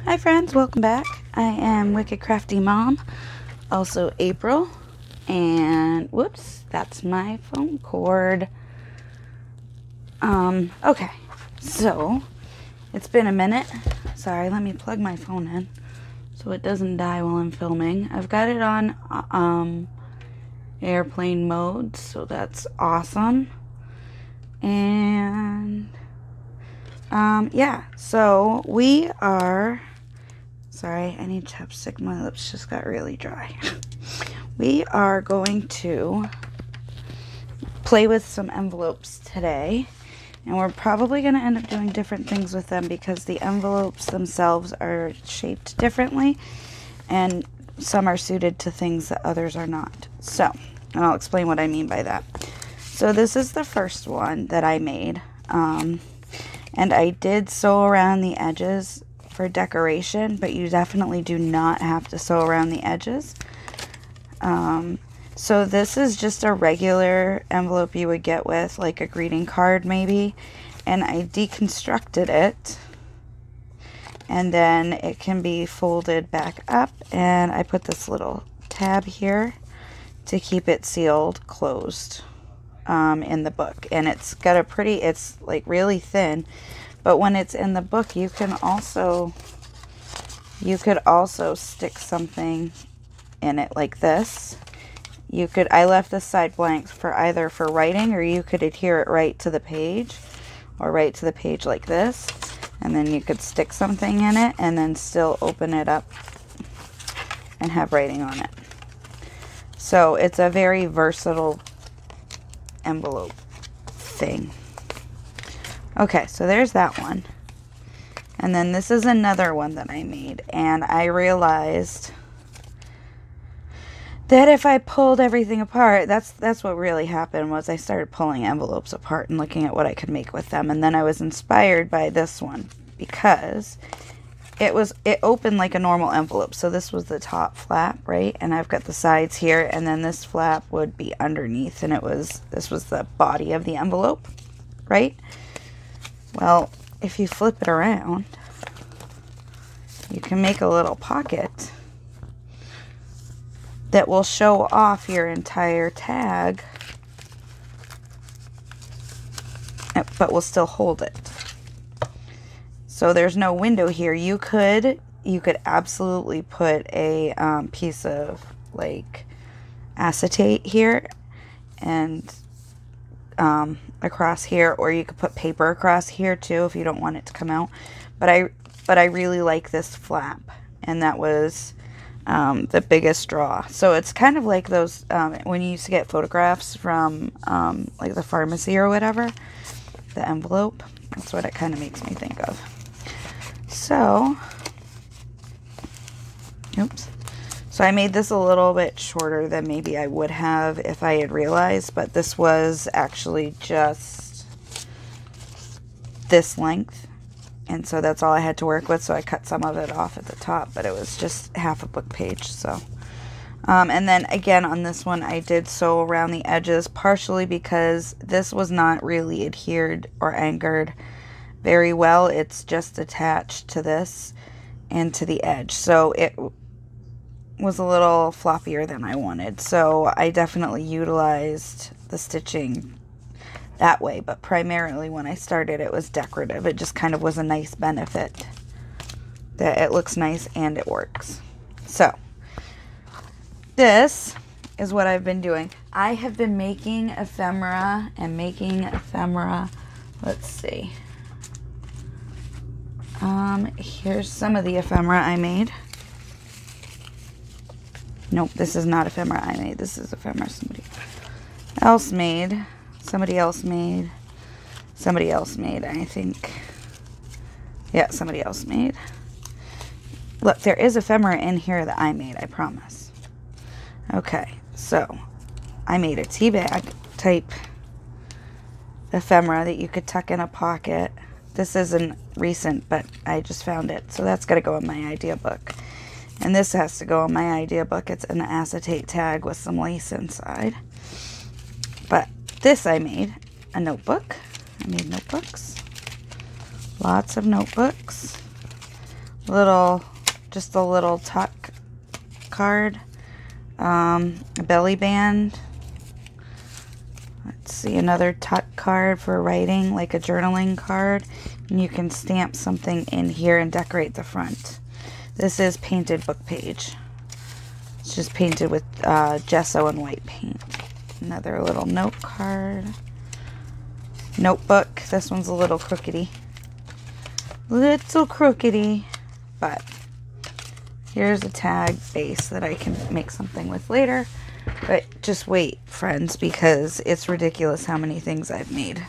Hi friends, welcome back. I am Wicked Crafty Mom, also April, and whoops, that's my phone cord. Okay, so it's been a minute. Sorry, let me plug my phone in so it doesn't die while I'm filming. I've got it on airplane mode, so that's awesome. And yeah, so we are, sorry, I need chapstick. My lips just got really dry. We are going to play with some envelopes today, and we're probably going to end up doing different things with them because the envelopes themselves are shaped differently, and some are suited to things that others are not. So, and I'll explain what I mean by that. So this is the first one that I made, and I did sew around the edges for decoration, but you definitely do not have to sew around the edges. So this is just a regular envelope you would get with like a greeting card maybe, and I deconstructed it, and then it can be folded back up, and I put this little tab here to keep it sealed closed in the book. And it's got a pretty, it's like really thin, but when it's in the book you could also stick something in it like this. You could, I left this side blank for either for writing, or you could adhere it right to the page, or right to the page like this, and then you could stick something in it and then still open it up and have writing on it. So it's a very versatile envelope thing. Okay, so there's that one. And then this is another one that I made, and I realized that if I pulled everything apart, that's what really happened, was I started pulling envelopes apart and looking at what I could make with them. And then I was inspired by this one because it opened like a normal envelope. So this was the top flap, right? And I've got the sides here, and then this flap would be underneath, and this was the body of the envelope, right? Well, if you flip it around, you can make a little pocket that will show off your entire tag, but will still hold it. So there's no window here. You could absolutely put a piece of like acetate here and across here, or you could put paper across here too if you don't want it to come out. But I really like this flap, and that was the biggest draw. So it's kind of like those when you used to get photographs from like the pharmacy or whatever, the envelope. That's what it kind of makes me think of. So, oops. So I made this a little bit shorter than maybe I would have if I had realized, but this was actually just this length. And so that's all I had to work with, so I cut some of it off at the top, but it was just half a book page. So, and then again on this one, I did sew around the edges, partially because this was not really adhered or anchored very well. It's just attached to this and to the edge. So it was a little floppier than I wanted. So I definitely utilized the stitching that way, but primarily when I started it was decorative. It just kind of was a nice benefit that it looks nice and it works. So this is what I've been doing. I have been making ephemera and making ephemera. Let's see. Here's some of the ephemera I made. Nope, this is not ephemera I made. This is ephemera somebody else made. Somebody else made, I think. Yeah, somebody else made. Look, there is ephemera in here that I made, I promise. Okay, so I made a tea bag type ephemera that you could tuck in a pocket. This isn't recent, but I just found it. So that's got to go in my idea book. And this has to go in my idea book. It's an acetate tag with some lace inside. But this I made a notebook. I made notebooks. Lots of notebooks. just a little tuck card, a belly band. Let's see, another tuck card for writing, like a journaling card. And you can stamp something in here and decorate the front. This is painted book page. It's just painted with gesso and white paint. Another little note card. Notebook. This one's a little crookedy. Little crookedy. But here's a tag base that I can make something with later. But just wait, friends, because it's ridiculous how many things I've made.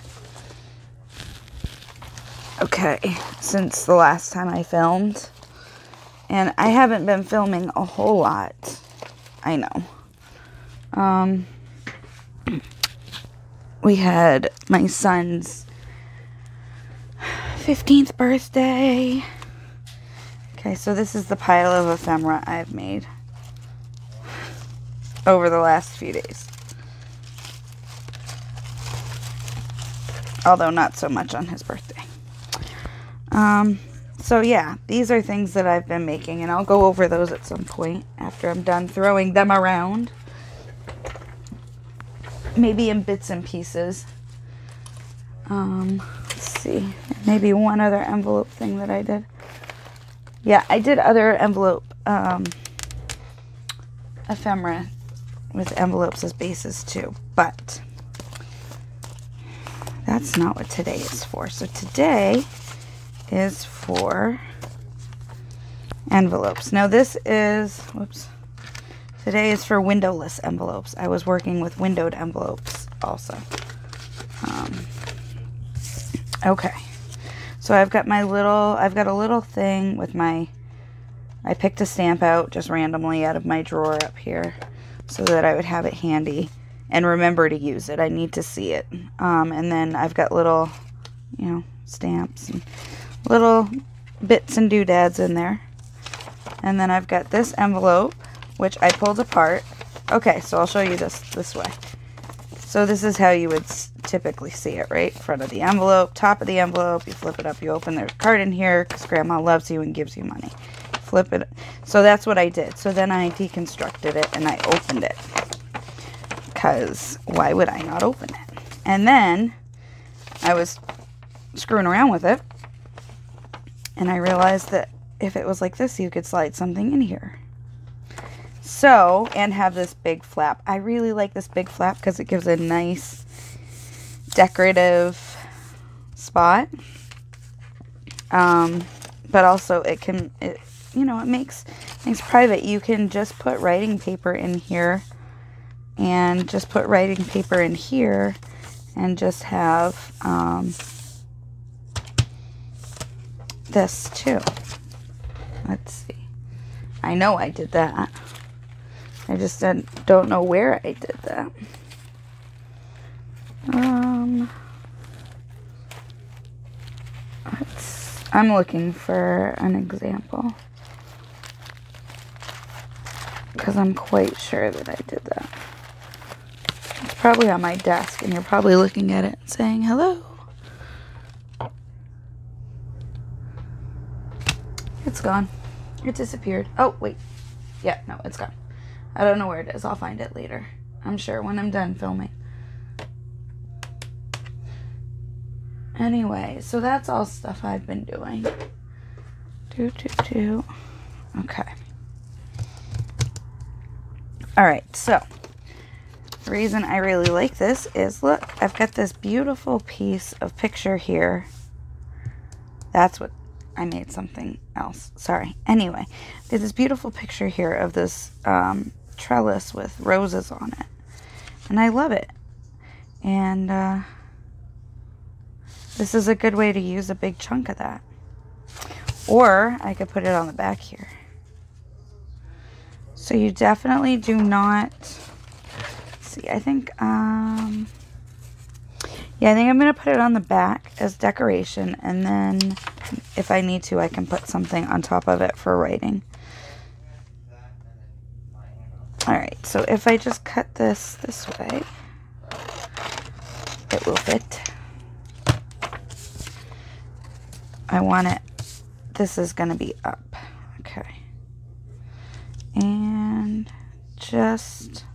Okay, since the last time I filmed. And I haven't been filming a whole lot. I know. We had my son's 15th birthday. Okay, so this is the pile of ephemera I've made over the last few days. Although not so much on his birthday. So yeah, these are things that I've been making, and I'll go over those at some point after I'm done throwing them around. Maybe in bits and pieces. Let's see. Maybe one other envelope thing that I did. Yeah, I did other envelope ephemera with envelopes as bases too, but that's not what today is for. So today is for envelopes. Now this is, whoops, today is for windowless envelopes. I was working with windowed envelopes also. Okay, so I've got a little thing with I picked a stamp out just randomly out of my drawer up here so that I would have it handy and remember to use it. I need to see it. And then I've got little, stamps and little bits and doodads in there. And then I've got this envelope, which I pulled apart. Okay, so I'll show you this way. So this is how you would typically see it, right? Front of the envelope, top of the envelope, you flip it up, you open, there's a card in here because Grandma loves you and gives you money. Flip it. So that's what I did. So then I deconstructed it and I opened it. Because why would I not open it? And then I was screwing around with it. And I realized that if it was like this, you could slide something in here. So, and have this big flap. I really like this big flap because it gives a nice decorative spot. But also it makes things private. You can just put writing paper in here and just put writing paper in here and just have this too. Let's see. I know I did that. I just don't know where I did that. I'm looking for an example because I'm quite sure that I did that. It's probably on my desk and you're probably looking at it and saying hello. It's gone. It disappeared. Oh, wait. Yeah, no, it's gone. I don't know where it is. I'll find it later. I'm sure when I'm done filming. Anyway, so that's all stuff I've been doing. Okay. Alright, so the reason I really like this is, look, I've got this beautiful piece of picture here. That's what I made something else. Sorry. Anyway, there's this beautiful picture here of this trellis with roses on it. And I love it. And this is a good way to use a big chunk of that. Or I could put it on the back here. So you definitely do not... see, I think... yeah, I think I'm going to put it on the back as decoration. And then if I need to, I can put something on top of it for writing. Alright, so if I just cut this way, it will fit. I want it, this is going to be up. just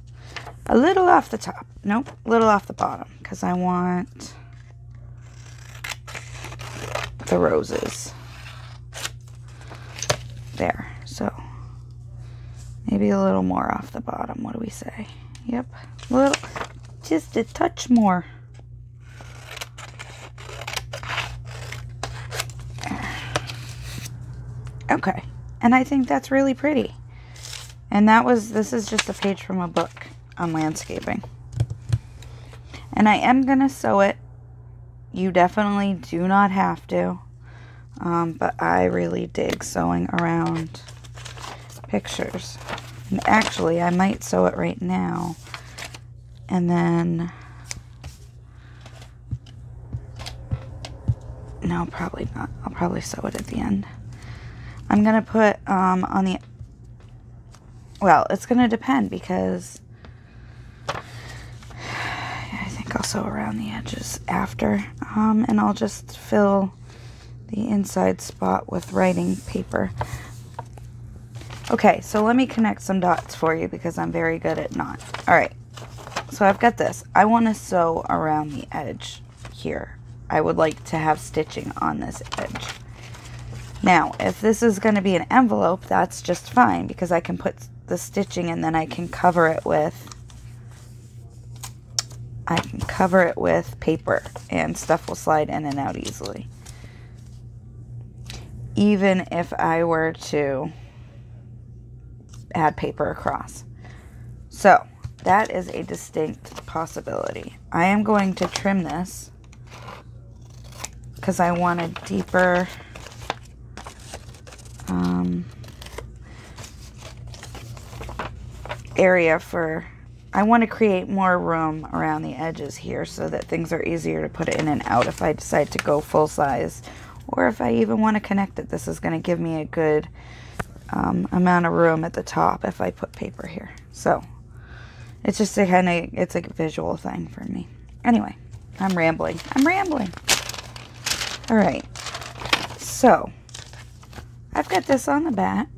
a little off the top. Nope, a little off the bottom, because I want the roses. There, so maybe a little more off the bottom. What do we say? Yep, just a touch more. Okay, and I think that's really pretty. And this is just a page from a book on landscaping. And I am going to sew it. You definitely do not have to. But I really dig sewing around pictures. And actually, I might sew it right now. And then... no, probably not. I'll probably sew it at the end. I'm going to put on the... well, it's going to depend because I think I'll sew around the edges after. And I'll just fill the inside spot with writing paper. Okay, so let me connect some dots for you because I'm very good at not. Alright, so I've got this. I want to sew around the edge here. I would like to have stitching on this edge. Now, if this is going to be an envelope, that's just fine because I can put the stitching and then I can cover it with paper and stuff will slide in and out easily. Even if I were to add paper across. So, that is a distinct possibility. I am going to trim this because I want a deeper area for... I want to create more room around the edges here so that things are easier to put in and out if I decide to go full size. Or if I even want to connect it, this is going to give me a good amount of room at the top if I put paper here. So, it's just a kind of, it's a visual thing for me. Anyway, I'm rambling. Alright, so, I've got this on the back.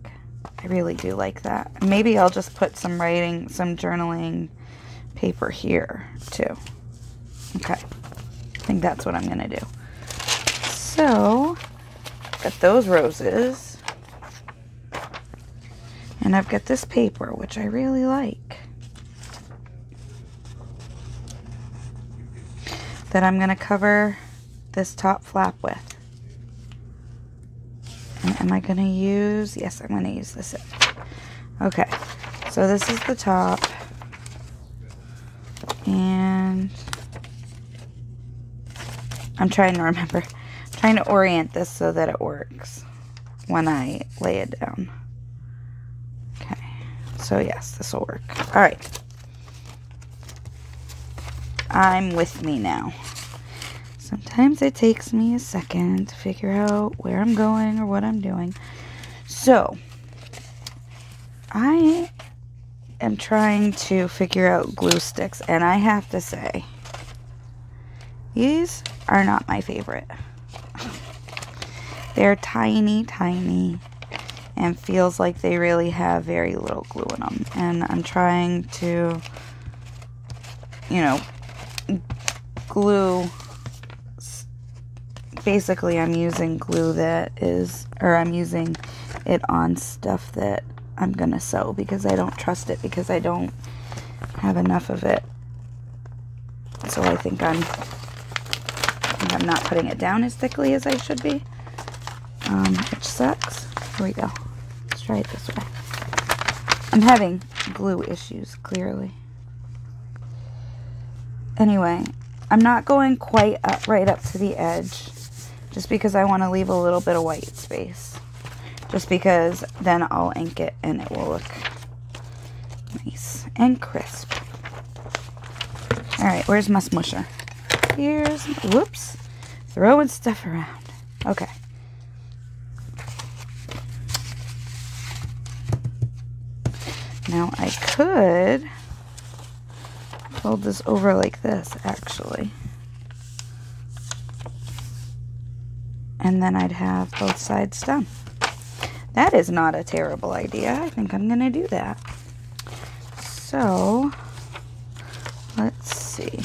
I really do like that. Maybe I'll just put some writing, some journaling paper here, too. Okay, I think that's what I'm going to do. So, got those roses. And I've got this paper, which I really like. That I'm going to cover this top flap with. And am I going to use... yes, I'm going to use this. Okay, so this is the top. And I'm trying to remember. Trying to orient this so that it works when I lay it down. Okay, so yes, this will work. All right, I'm with me now. Sometimes it takes me a second to figure out where I'm going or what I'm doing. So, I am trying to figure out glue sticks, and I have to say, these are not my favorite. They're tiny, tiny, and feels like they really have very little glue in them. And I'm trying to, you know, glue. Basically, I'm using glue that is, or I'm using it on stuff that I'm gonna sew because I don't trust it because I don't have enough of it. So I think I'm not putting it down as thickly as I should be. Which sucks. Here we go. Let's try it this way. I'm having glue issues, clearly. Anyway, I'm not going quite up, right up to the edge, just because I want to leave a little bit of white space. Just because then I'll ink it and it will look nice and crisp. Alright, where's my smusher? Here's, whoops, throwing stuff around. Okay. Now I could fold this over like this, actually. And then I'd have both sides done. That is not a terrible idea. I think I'm going to do that. So, let's see.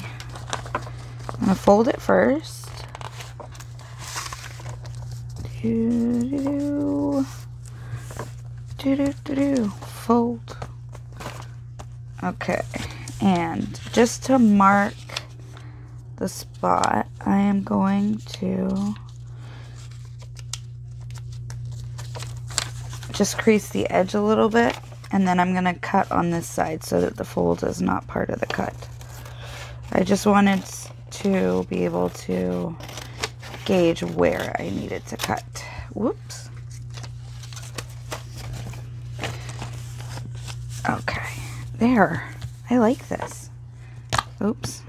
I'm going to fold it first. Fold. Okay, and just to mark the spot, I am going to just crease the edge a little bit, and then I'm going to cut on this side so that the fold is not part of the cut. I just wanted to be able to gauge where I needed to cut. Whoops. Okay, there. I like this. Oops.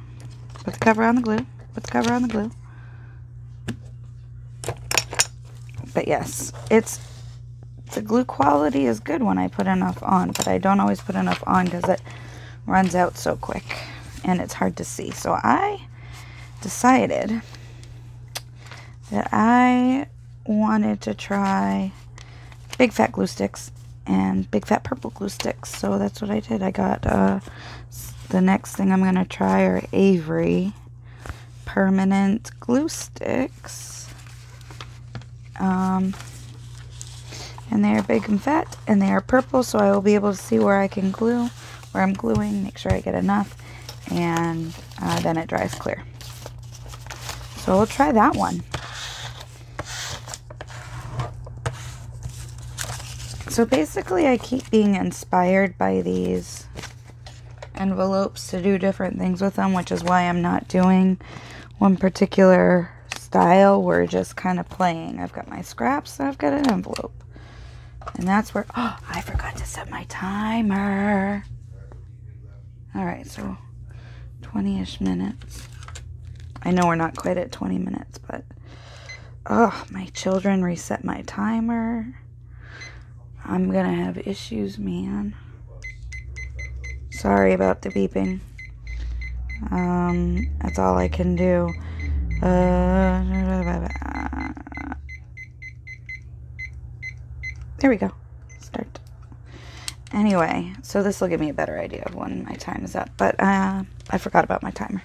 Put the cover on the glue. Put the cover on the glue. But yes, the glue quality is good when I put enough on, but I don't always put enough on because it runs out so quick and it's hard to see. So I decided that I wanted to try big fat glue sticks and big fat purple glue sticks. So that's what I did. I got the next thing I'm going to try are Avery permanent glue sticks. And they are big and fat, and they are purple, so I will be able to see where I can glue, where I'm gluing, make sure I get enough, and then it dries clear. So we'll try that one. So basically I keep being inspired by these envelopes to do different things with them, which is why I'm not doing one particular style. We're just kind of playing. I've got my scraps, and I've got an envelope. And that's where, oh, I forgot to set my timer. Alright, so 20-ish minutes. I know we're not quite at 20 minutes, but, oh, my children reset my timer. I'm gonna have issues, man. Sorry about the beeping. That's all I can do. There we go. Start. Anyway, so this will give me a better idea of when my time is up. But I forgot about my timer.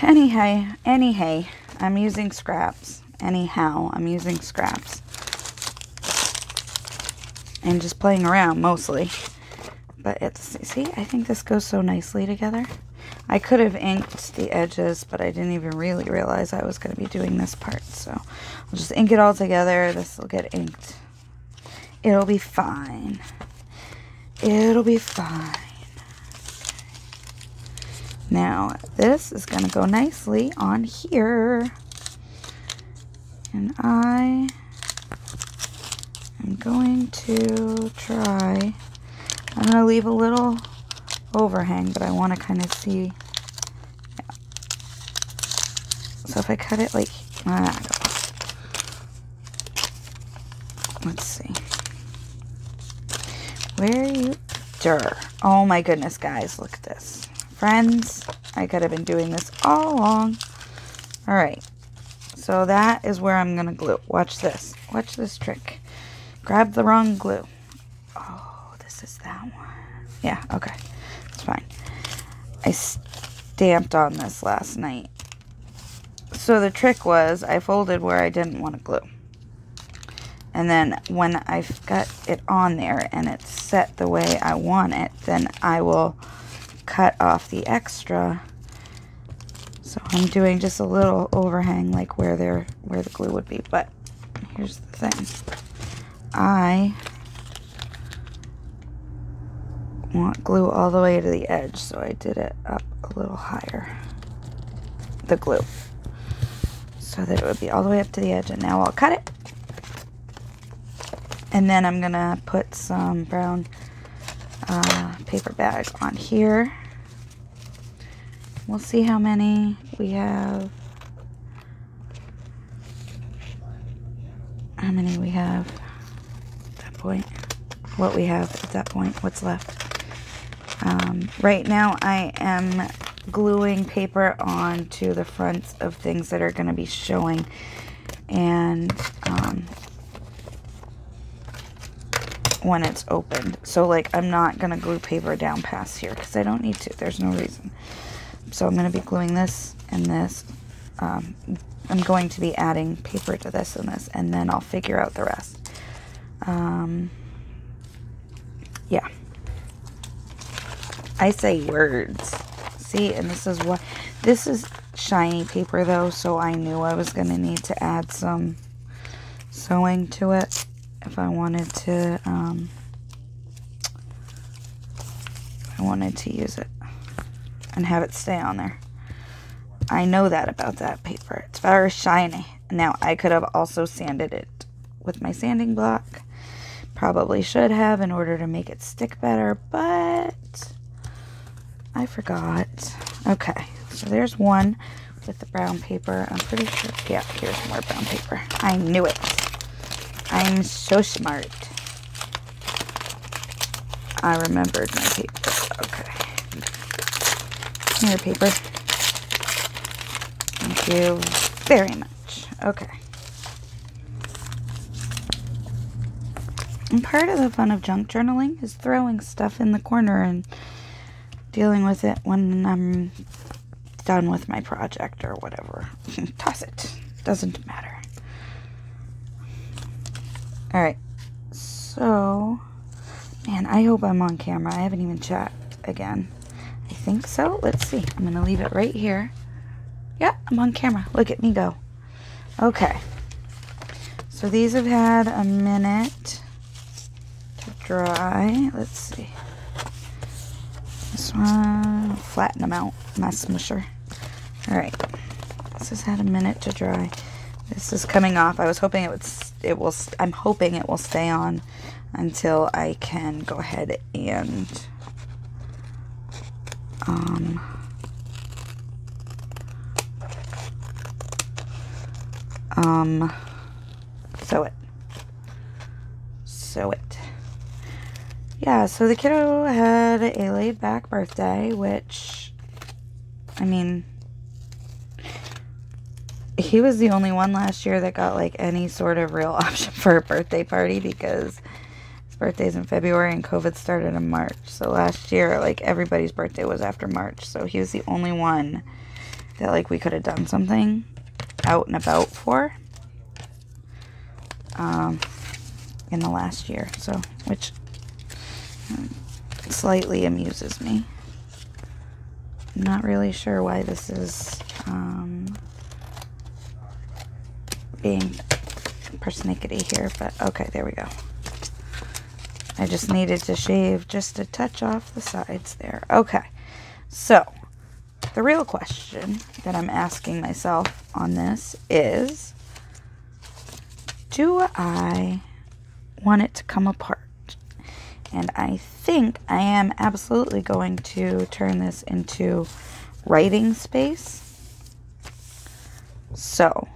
Anyhow, I'm using scraps. Anyhow, I'm using scraps. And just playing around mostly. But it's, see, I think this goes so nicely together. I could have inked the edges, but I didn't even really realize I was going to be doing this part. So I'll just ink it all together. This will get inked. It'll be fine. It'll be fine. Now, this is going to go nicely on here. And I am going to try, I'm going to leave a little overhang, but I want to kind of see. Yeah. So if I cut it like, let's see. Where you, oh my goodness, guys, look at this. Friends, I could have been doing this all along. All right, so that is where I'm going to glue. Watch this. Watch this trick. Grab the wrong glue. Oh, this is that one. Yeah, okay. It's fine. I stamped on this last night. So the trick was I folded where I didn't want to glue. And then when I've got it on there and it's set the way I want it, then I will cut off the extra. So I'm doing just a little overhang like where the glue would be. But here's the thing. I want glue all the way to the edge, so I did it up a little higher. The glue. So that it would be all the way up to the edge. And now I'll cut it. And then I'm gonna put some brown paper bag on here. We'll see how many we have. How many we have at that point. What we have at that point. What's left. Right now I am gluing paper onto the fronts of things that are going to be showing. And when it's opened. So like I'm not going to glue paper down past here because I don't need to. There's no reason. So I'm going to be gluing this and this. I'm going to be adding paper to this and this, and then I'll figure out the rest. Yeah. I say words. See, and this is what, this is shiny paper though, so I knew I was going to need to add some sewing to it if I wanted to, use it and have it stay on there. I know that about that paper. It's very shiny. Now, I could have also sanded it with my sanding block. Probably should have in order to make it stick better, but I forgot. Okay, so there's one with the brown paper. I'm pretty sure, yeah, here's more brown paper. I knew it. I'm so smart. I remembered my paper. Okay. Here, paper. Thank you very much. Okay. And part of the fun of junk journaling is throwing stuff in the corner and dealing with it when I'm done with my project or whatever. Toss it. Doesn't matter. Alright. So, man, I hope I'm on camera. I haven't even checked again. I think so. Let's see. I'm going to leave it right here. Yeah, I'm on camera. Look at me go. Okay. So these have had a minute to dry. Let's see. This one, flatten them out. My smusher. Alright. This has had a minute to dry. This is coming off. I was hoping I'm hoping it will stay on until I can go ahead and sew it. Yeah, so the kiddo had a laid back birthday, which, I mean, he was the only one last year that got like any sort of real option for a birthday party because his birthday's in February and COVID started in March. So last year, like, everybody's birthday was after March. So he was the only one that like we could have done something out and about for in the last year. So, which slightly amuses me. I'm not really sure why this is being persnickety here, but okay, there we go. I just needed to shave just a touch off the sides there. Okay, so the real question that I'm asking myself on this is, do I want it to come apart? And I think I am absolutely going to turn this into writing space. So,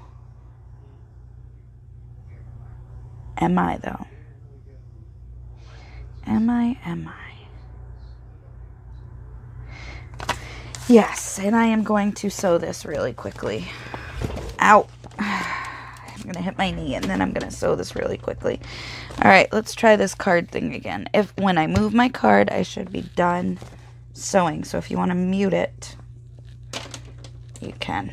am I though? Am I? Yes, and I am going to sew this really quickly. Ow. I'm going to hit my knee and then I'm going to sew this really quickly. All right, let's try this card thing again. When I move my card, I should be done sewing. So if you want to mute it, you can.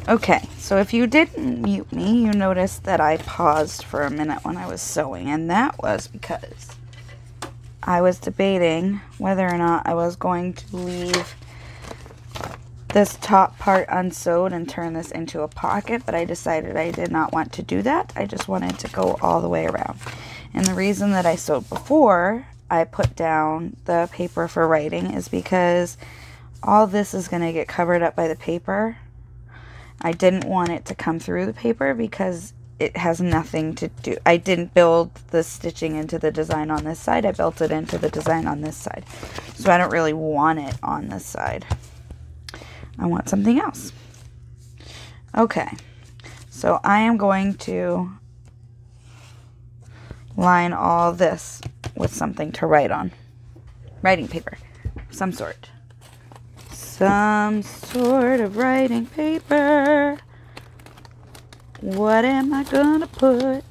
Okay, so if you didn't mute me, you noticed that I paused for a minute when I was sewing, and that was because I was debating whether or not I was going to leave this top part unsewed and turn this into a pocket, but I decided I did not want to do that. I just wanted to go all the way around. And the reason that I sewed before I put down the paper for writing is because all this is going to get covered up by the paper. I didn't want it to come through the paper because it has nothing to do. I didn't build the stitching into the design on this side. I built it into the design on this side. So I don't really want it on this side. I want something else. Okay. So I am going to line all this with something to write on. Writing paper. Some sort. Some sort of writing paper. What am I gonna put?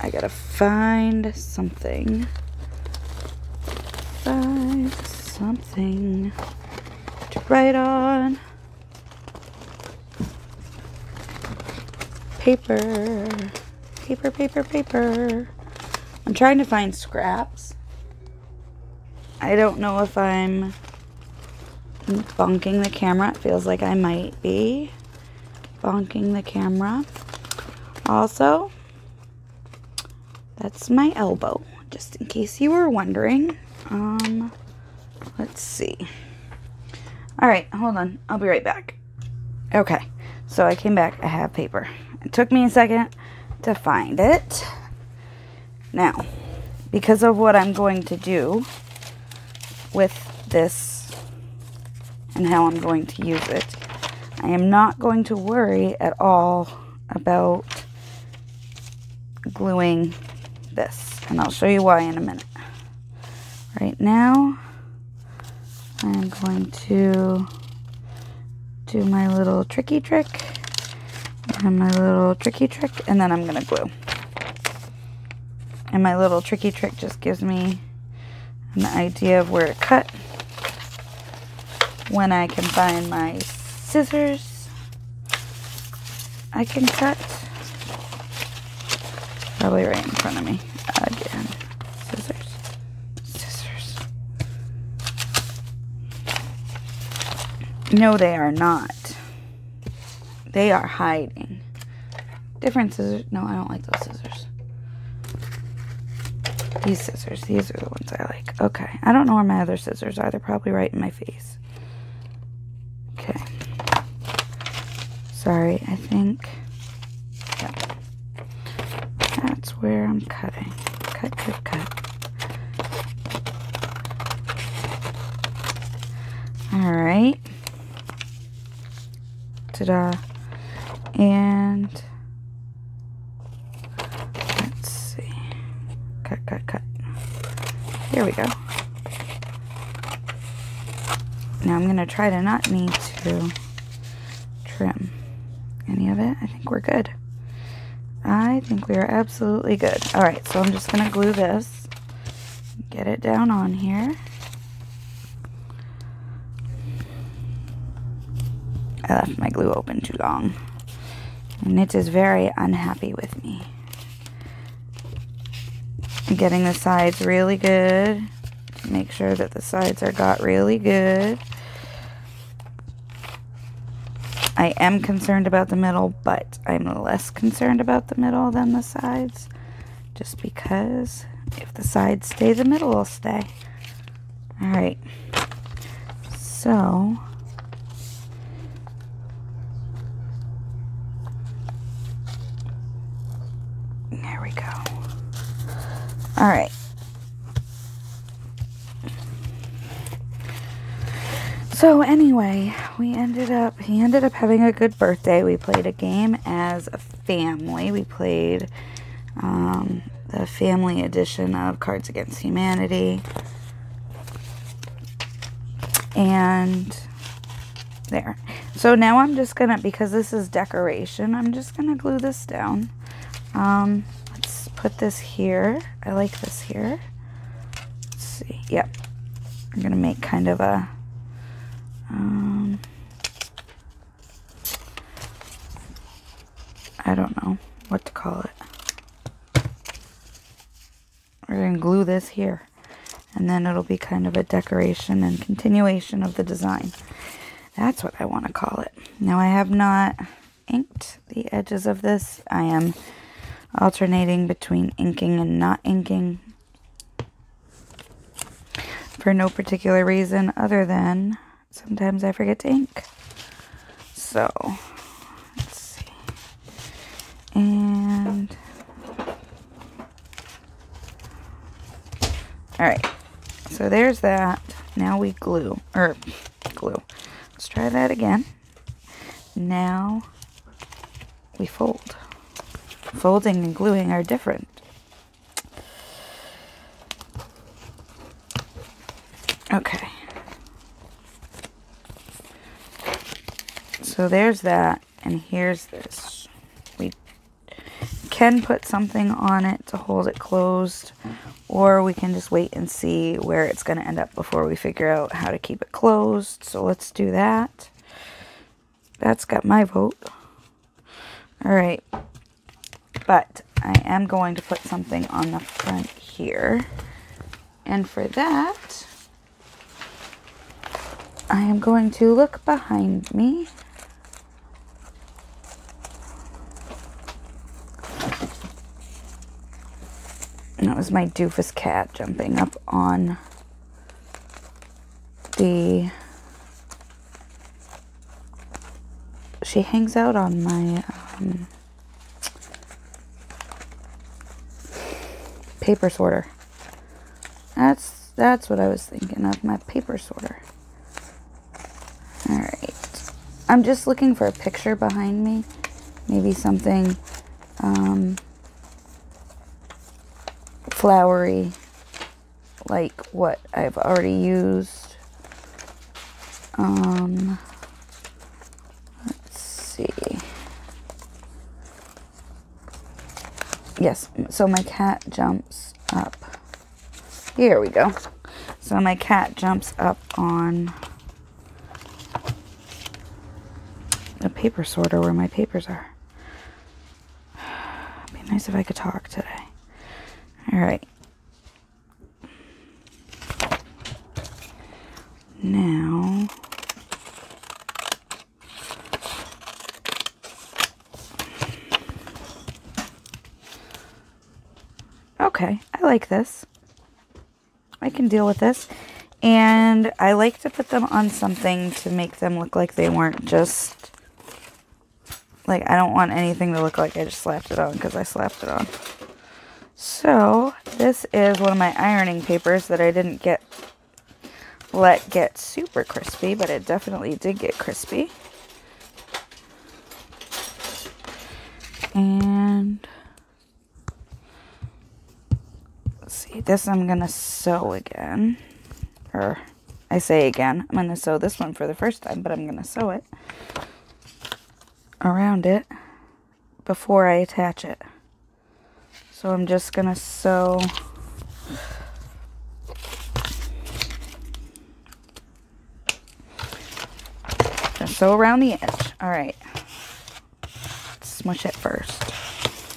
I gotta find something. Find something to write on. Paper. Paper, paper, paper. I'm trying to find scraps. I don't know if I'm bonking the camera. It feels like I might be bonking the camera. Also, that's my elbow, just in case you were wondering. Let's see. All right, hold on. I'll be right back. Okay, so I came back. I have paper. It took me a second to find it. Now, because of what I'm going to do with this and how I'm going to use it, I am not going to worry at all about gluing this, and I'll show you why in a minute. Right now, I'm going to do my little tricky trick and my little tricky trick, and then I'm going to glue. And my little tricky trick just gives me an idea of where to cut. When I can find my scissors, I can cut. Probably right in front of me. Again. Scissors. Scissors. No, they are not. They are hiding. Different scissors. No, I don't like those scissors. These scissors. These are the ones I like. Okay. I don't know where my other scissors are. They're probably right in my face. Okay. Sorry, I think. Yep. That's where I'm cutting. Cut, cut, cut. Alright. Ta-da. And let's see. Cut, cut, cut. Here we go. Now I'm going to try to not need to trim any of it. I think we're good. I think we are absolutely good. Alright, so I'm just going to glue this. Get it down on here. I left my glue open too long. And it is very unhappy with me. I'm getting the sides really good. Make sure that the sides are got really good. I am concerned about the middle, but I'm less concerned about the middle than the sides. Just because if the sides stay, the middle will stay. Alright. So, there we go. Alright. So anyway, he ended up having a good birthday. We played a game as a family. We played the family edition of Cards Against Humanity. And there. So now I'm just gonna, because this is decoration, I'm just gonna glue this down. Let's put this here. I like this here. Let's see. Yep. I'm gonna make kind of a what to call it. We're going to glue this here. And then it'll be kind of a decoration and continuation of the design. That's what I want to call it. Now I have not inked the edges of this. I am alternating between inking and not inking. For no particular reason other than sometimes I forget to ink. So, let's see. And, alright. So there's that. Now we glue. Let's try that again. Now we fold. Folding and gluing are different. Okay. So there's that, and here's this. We can put something on it to hold it closed, or we can just wait and see where it's going to end up before we figure out how to keep it closed. So let's do that. That's got my vote. Alright. But I am going to put something on the front here. And for that, I am going to look behind me. And that was my doofus cat jumping up on the... She hangs out on my paper sorter. That's what I was thinking of, my paper sorter. Alright. I'm just looking for a picture behind me. Maybe something flowery, like what I've already used. Let's see. Yes, so my cat jumps up. Here we go. So my cat jumps up on a paper sorter where my papers are. It'd be nice if I could talk today. Alright. Now, okay, I like this. I can deal with this. And I like to put them on something to make them look like they weren't just, like, I don't want anything to look like I just slapped it on because I slapped it on. So, this is one of my ironing papers that I didn't let get super crispy, but it definitely did get crispy. And let's see, this I'm gonna sew again. Or I say again, I'm gonna sew this one for the first time, but I'm gonna sew it around it before I attach it. So I'm just going to sew around the edge. All right. Smush it first.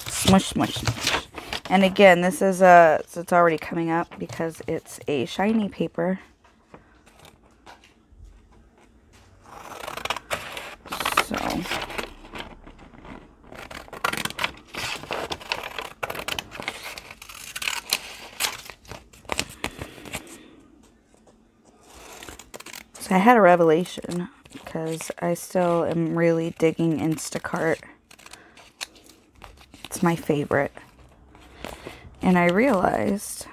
Smush, smush, smush. And again, this is it's already coming up because it's a shiny paper. So I had a revelation because I still am really digging Instacart. It's my favorite. And I realized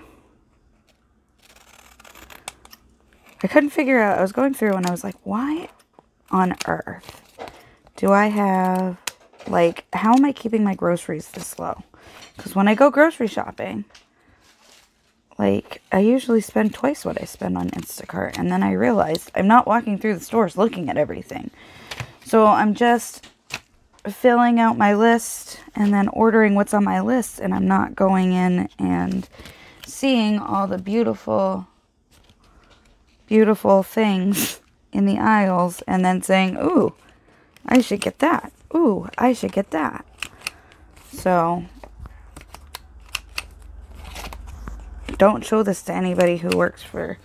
I couldn't figure out, I was going through and I was like, why on earth do I have, like, how am I keeping my groceries this low? Because when I go grocery shopping, like, I usually spend twice what I spend on Instacart. And then I realized I'm not walking through the stores looking at everything. So I'm just filling out my list and then ordering what's on my list. And I'm not going in and seeing all the beautiful, beautiful things in the aisles. And then saying, ooh, I should get that. Ooh, I should get that. So don't show this to anybody who works for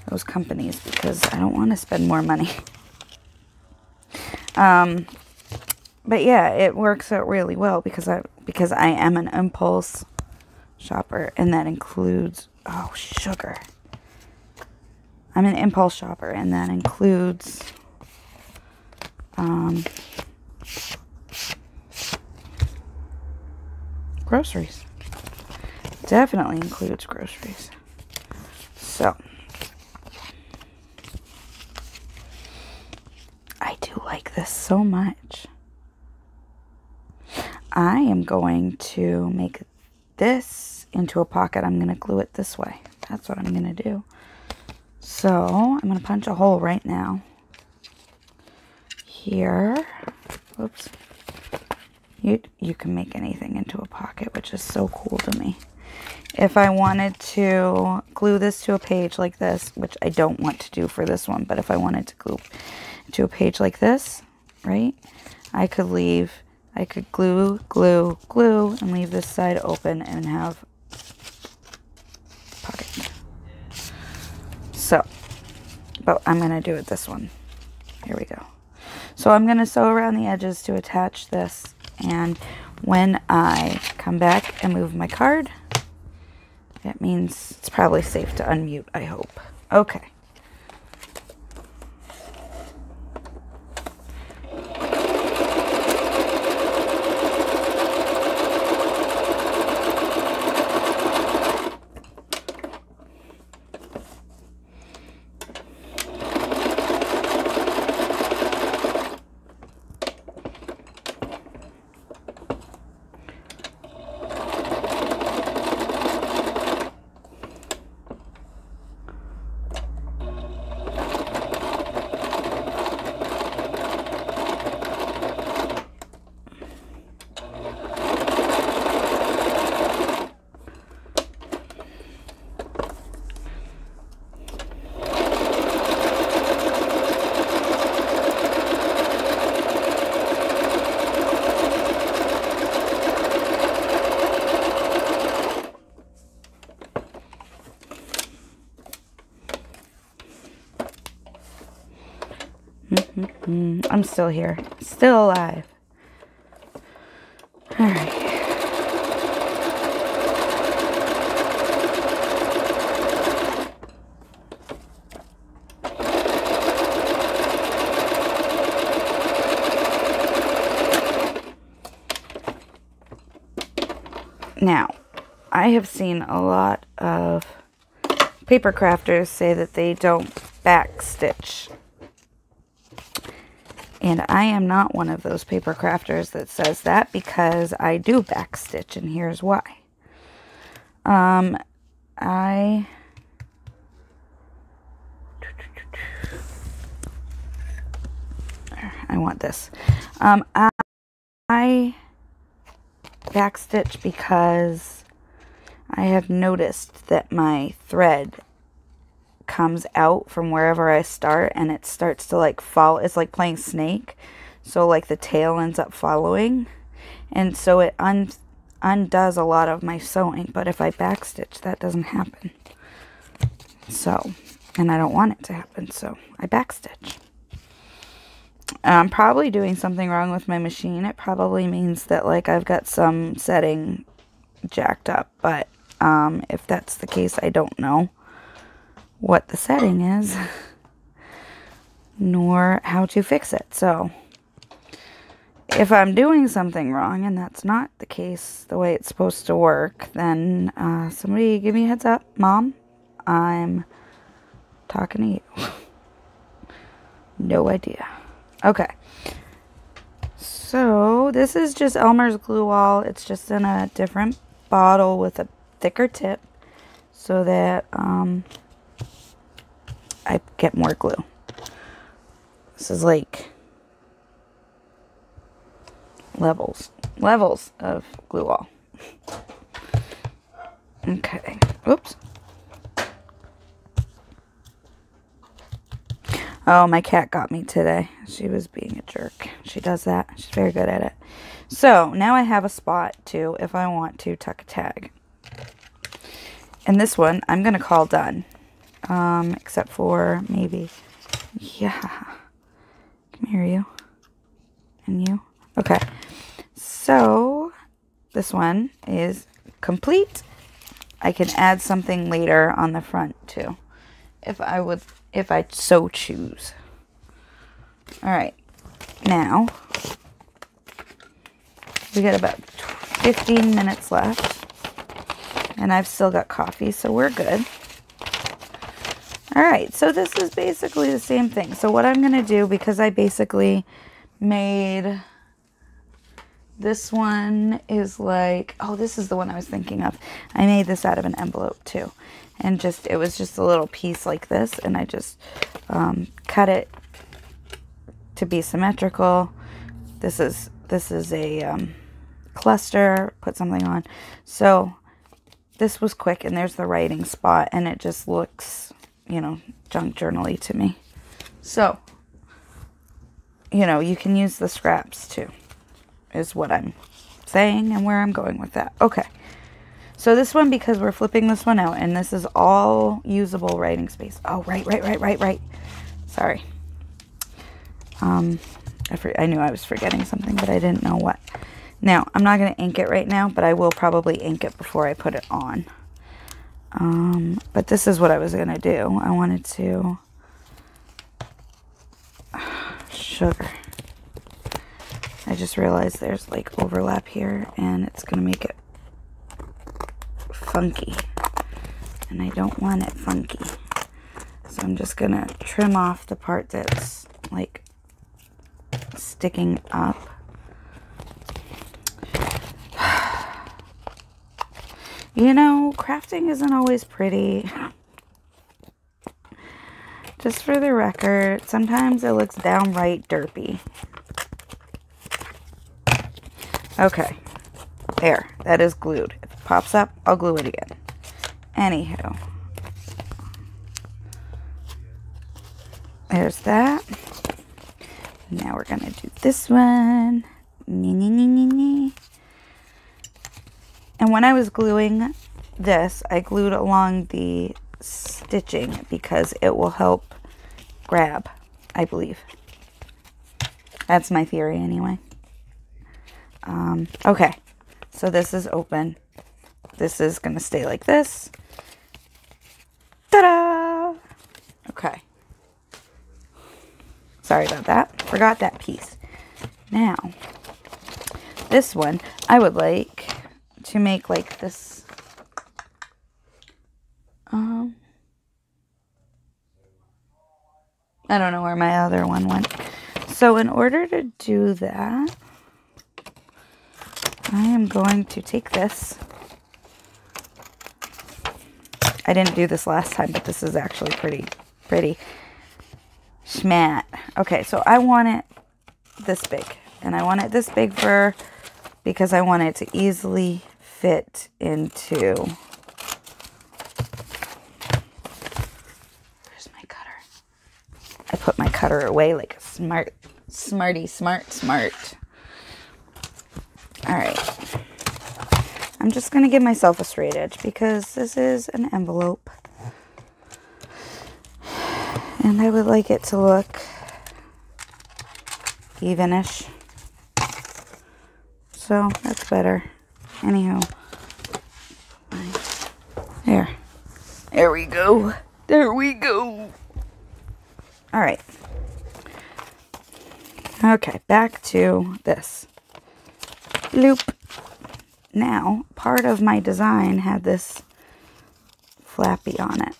those companies because I don't want to spend more money. But yeah, it works out really well because I am an impulse shopper, and that includes, oh, sugar. I'm an impulse shopper, and that includes groceries. Definitely includes groceries. So I do like this so much. I am going to make this into a pocket. I'm going to glue it this way. That's what I'm going to do. So I'm going to punch a hole right now. Here. Whoops. You can make anything into a pocket, which is so cool to me. If I wanted to glue this to a page like this, which I don't want to do for this one, but if I wanted to glue to a page like this, right, I could glue, and leave this side open and have pocket. So, but I'm going to do it this one. Here we go. So I'm going to sew around the edges to attach this, and when I come back and move my card, that means it's probably safe to unmute, I hope. Okay. I'm still here. Still alive. Alright. Now, I have seen a lot of paper crafters say that they don't backstitch. And I am not one of those paper crafters that says that, because I do backstitch, and here's why. I want this. I backstitch because I have noticed that my thread comes out from wherever I start, and it starts to like follow. It's like playing snake, so like the tail ends up following, and so it undoes a lot of my sewing. But if I backstitch, that doesn't happen. So, and I don't want it to happen, so I backstitch. I'm probably doing something wrong with my machine. It probably means that like I've got some setting jacked up, but if that's the case, I don't know what the setting is nor how to fix it. So if I'm doing something wrong and that's not the case, the way it's supposed to work, then somebody give me a heads up. Mom, I'm talking to you. No idea. Okay, so this is just Elmer's Glue All. It's just in a different bottle with a thicker tip so that I get more glue. This is like levels of Glue All. Okay, oops. Oh, my cat got me today. She was being a jerk. She does that. She's very good at it. So now I have a spot too if I want to tuck a tag. And this one I'm going to call done. Except for maybe, yeah. Come here, you. And you. Okay. So this one is complete. I can add something later on the front too, if I so choose. All right. Now we got about 15 minutes left, and I've still got coffee, so we're good. All right, so this is basically the same thing. So what I'm going to do, because I basically made, this one is like, oh, this is the one I was thinking of. I made this out of an envelope too. And it was just a little piece like this, and I just cut it to be symmetrical. This is a cluster, put something on. So this was quick, and there's the writing spot, and it just looks, you know, junk journal-y to me. So, you know, you can use the scraps too, is what I'm saying and where I'm going with that. Okay. So this one, because we're flipping this one out, and this is all usable writing space. Oh, right. Sorry. I knew I was forgetting something, but I didn't know what. Now, I'm not going to ink it right now, but I will probably ink it before I put it on. But this is what I was going to do. I wanted to... Sugar. I just realized there's like overlap here, and it's going to make it funky. And I don't want it funky. So I'm just going to trim off the part that's like sticking up. You know, crafting isn't always pretty. Just for the record, sometimes it looks downright derpy. Okay. There. That is glued. If it pops up, I'll glue it again. Anywho. There's that. Now we're going to do this one. And when I was gluing this, I glued along the stitching because it will help grab, I believe. That's my theory anyway. Okay, so this is open. This is going to stay like this. Ta-da! Okay. Sorry about that. Forgot that piece. Now, this one, I would like to make like this. I don't know where my other one went. So in order to do that, I am going to take this. I didn't do this last time, but this is actually pretty schmat. Okay, so I want it this big. And I want it this big because I want it to easily fit into... Where's my cutter? I put my cutter away like a smarty smart. Alright. I'm just going to give myself a straight edge because this is an envelope. And I would like it to look evenish. So that's better. Anyhow. There we go. There we go. Alright. Okay, back to this. Loop. Now, part of my design had this flappy on it.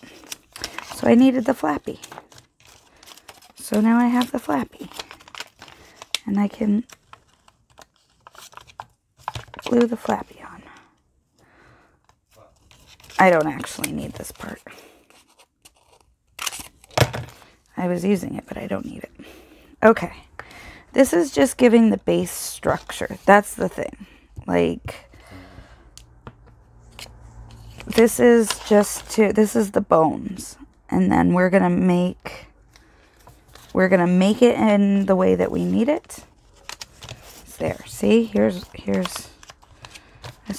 So I needed the flappy. So now I have the flappy. And I can glue the flappy on. I don't actually need this part. I was using it, but I don't need it. Okay. This is just giving the base structure. That's the thing. Like, this is this is the bones. And then we're going to make it in the way that we need it. edges. There. See? Here's this.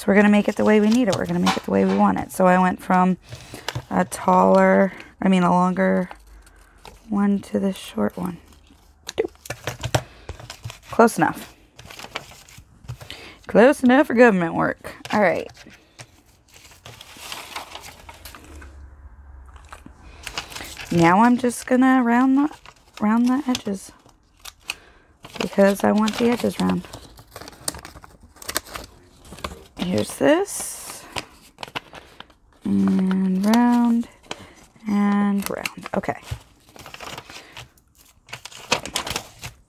We're going to make it the way we need it. We're going to make it the way we want it. So I went from a longer one to the short one. Close enough. Close enough for government work. All right. Now I'm just gonna round the edges because I want the edges round. Here's this, and round, and round. Okay.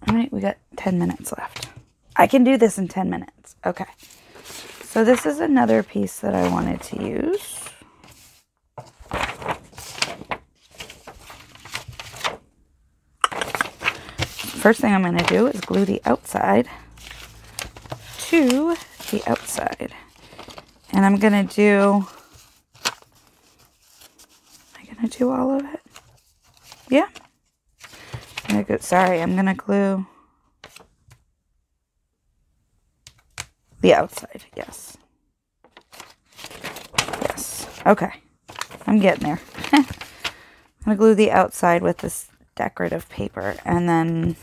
All right, we got 10 minutes left. I can do this in 10 minutes. Okay. So this is another piece that I wanted to use. First thing I'm going to do is glue the outside to the outside. And I'm going to do... Am I going to do all of it? Yeah. I'm going to glue the outside. Yes. Yes. Okay. I'm getting there. I'm going to glue the outside with this decorative paper, and then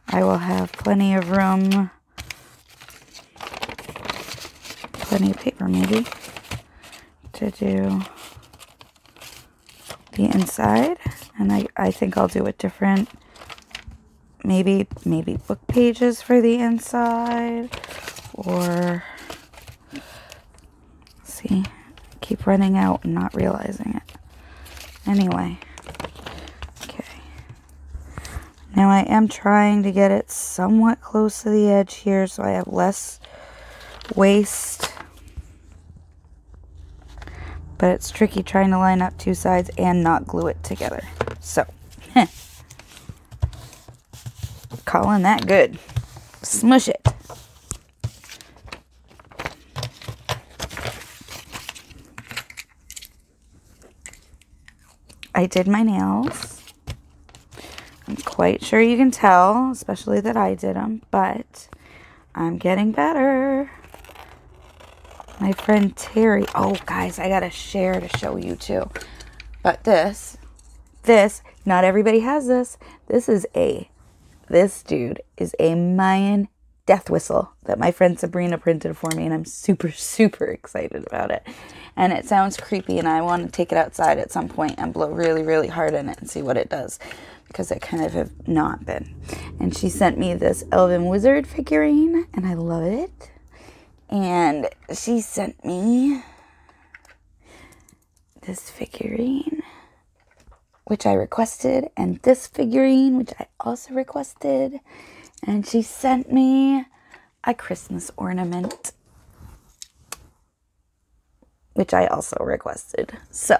I will have plenty of room, plenty of paper maybe, to do the inside. And I think I'll do it different, maybe book pages for the inside, or see, keep running out and not realizing it. Anyway. Now I am trying to get it somewhat close to the edge here so I have less waste. But it's tricky trying to line up two sides and not glue it together. So, calling that good. Smush it. I did my nails. I'm quite sure you can tell, especially that I did them, but I'm getting better. My friend Terry, oh guys, I gotta share to show you too. But this, not everybody has this. This dude is a Mayan death whistle that my friend Sabrina printed for me, and I'm super, super excited about it. And it sounds creepy, and I want to take it outside at some point and blow really, really hard in it and see what it does, because it kind of have not been. And she sent me this Elven Wizard figurine, and I love it. And she sent me this figurine, which I requested, and this figurine, which I also requested. And she sent me a Christmas ornament, which I also requested. So,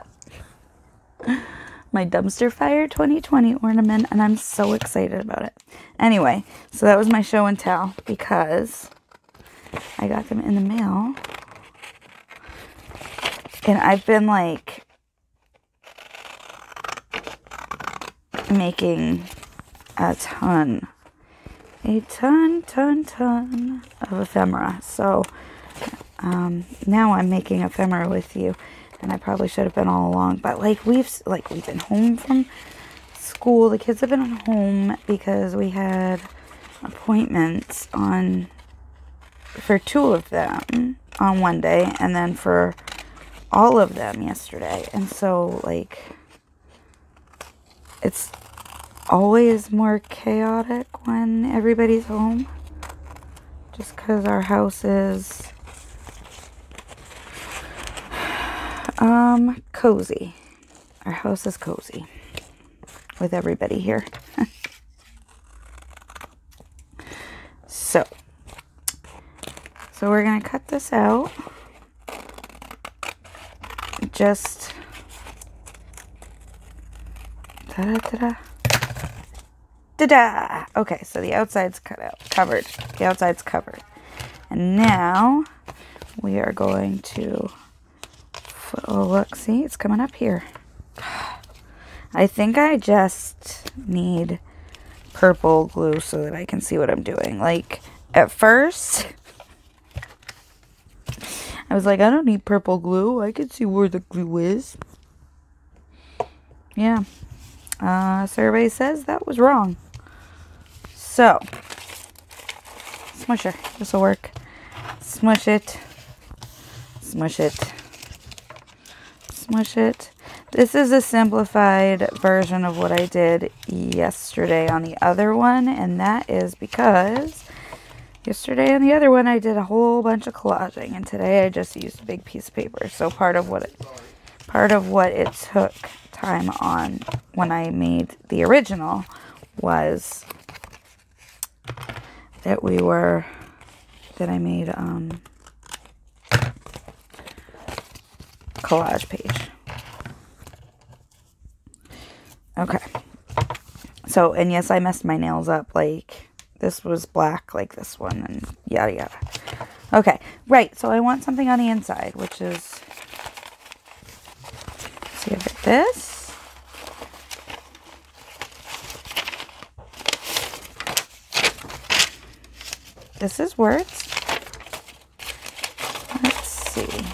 my Dumpster Fire 2020 ornament, and I'm so excited about it. Anyway, so that was my show and tell, because I got them in the mail. And I've been like making a ton of ephemera. So now I'm making ephemera with you, and I probably should have been all along. But we've been home from school. The kids have been home because we had appointments for 2 of them on one day, and then for all of them yesterday. And so it's always more chaotic when everybody's home, just because our house is cozy. Our house is cozy with everybody here. So we're gonna cut this out. Just ta-da. Okay, so the outside's covered. The outside's covered. And now we are going to, oh look, see, it's coming up here. I think I just need purple glue so that I can see what I'm doing. At first, I was like, I don't need purple glue. I can see where the glue is. Yeah. Survey says that was wrong. So, smusher. This will work. Smush it. Smush it. Smush it. This is a simplified version of what I did yesterday on the other one, and that is because yesterday on the other one I did a whole bunch of collaging, and today I just used a big piece of paper. So part of what it took time on when I made the original was that I made collage page. Okay. So, and yes, I messed my nails up. Like, this was black like this one, and yada yada. Okay, right. So I want something on the inside, which is, see, I've got this. This is words. Let's see.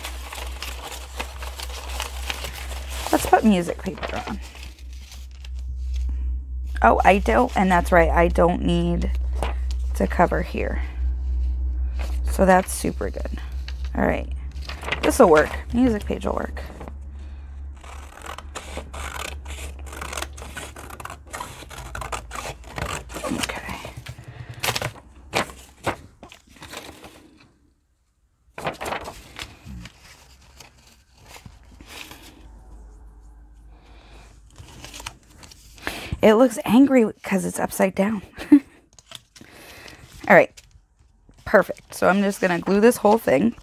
Let's put music paper on. Oh, I don't, and that's right, I don't need to cover here. So that's super good. All right, this will work. Music page will work. Okay. It looks angry because it's upside down. All right, perfect. So I'm just going to glue this whole thing.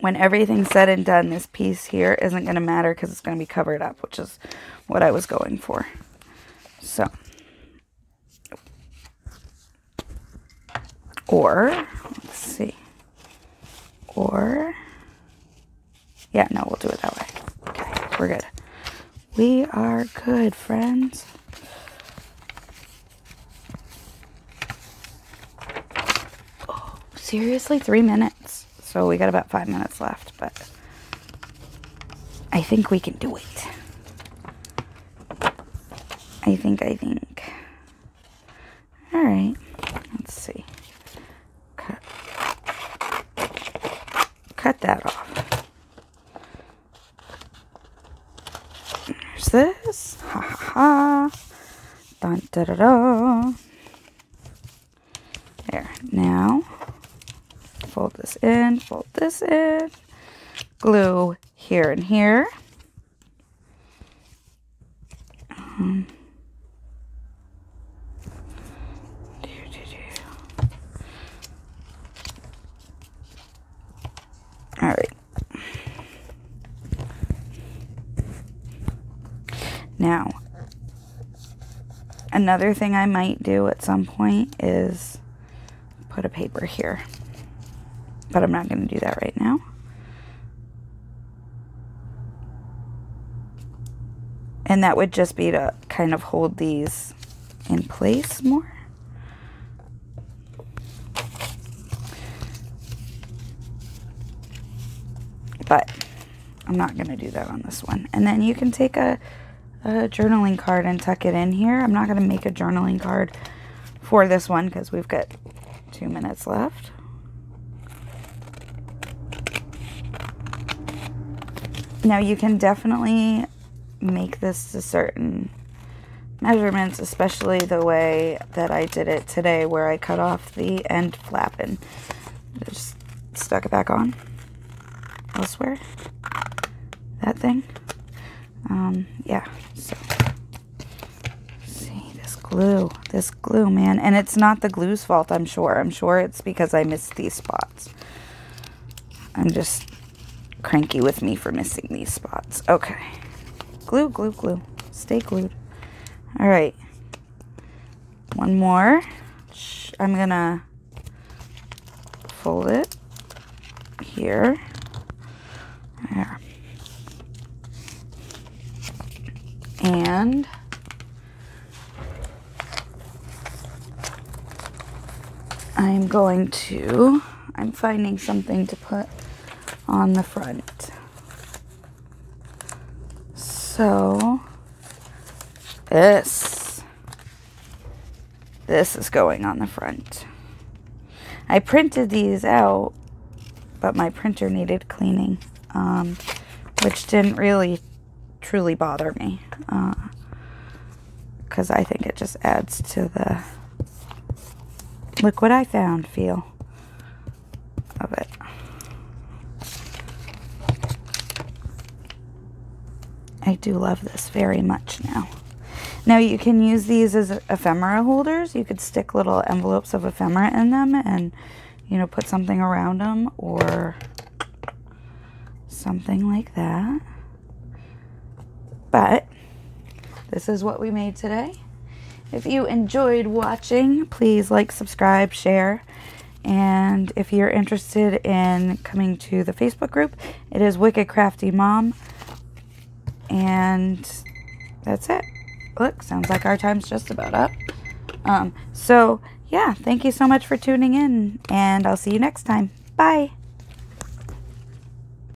When everything's said and done, this piece here isn't going to matter because it's going to be covered up, which is what I was going for. So, or, let's see. Or, yeah, no, we'll do it that way. Okay, we're good. We are good, friends. Oh, seriously, 3 minutes. So we got about 5 minutes left, but I think we can do it. I think. All right, let's see. Cut that off. This, ha ha ha, dun da da da. There. Now, fold this in, glue here and here. All right. Now, another thing I might do at some point is put a paper here, but I'm not going to do that right now. And that would just be to kind of hold these in place more. But I'm not going to do that on this one. And then you can take a journaling card and tuck it in here. I'm not going to make a journaling card for this one because we've got 2 minutes left. Now you can definitely make this to certain measurements, especially the way that I did it today where I cut off the end flap and just stuck it back on elsewhere. That thing. Yeah, so see this glue, man, and it's not the glue's fault. I'm sure it's because I missed these spots. I'm just cranky with me for missing these spots. Okay, glue, stay glued. All right, one more. I'm gonna fold it here. There. And I'm finding something to put on the front. So this is going on the front. I printed these out, but my printer needed cleaning, which didn't really truly bother me, because I think it just adds to the look what I found feel of it. I do love this very much now. Now you can use these as ephemera holders. You could stick little envelopes of ephemera in them and, you know, put something around them or something like that. But this is what we made today. If you enjoyed watching, please like, subscribe, share. And if you're interested in coming to the Facebook group, it is Wicked Crafty Mom. And that's it. Look, sounds like our time's just about up. So, yeah, thank you so much for tuning in, and I'll see you next time. Bye.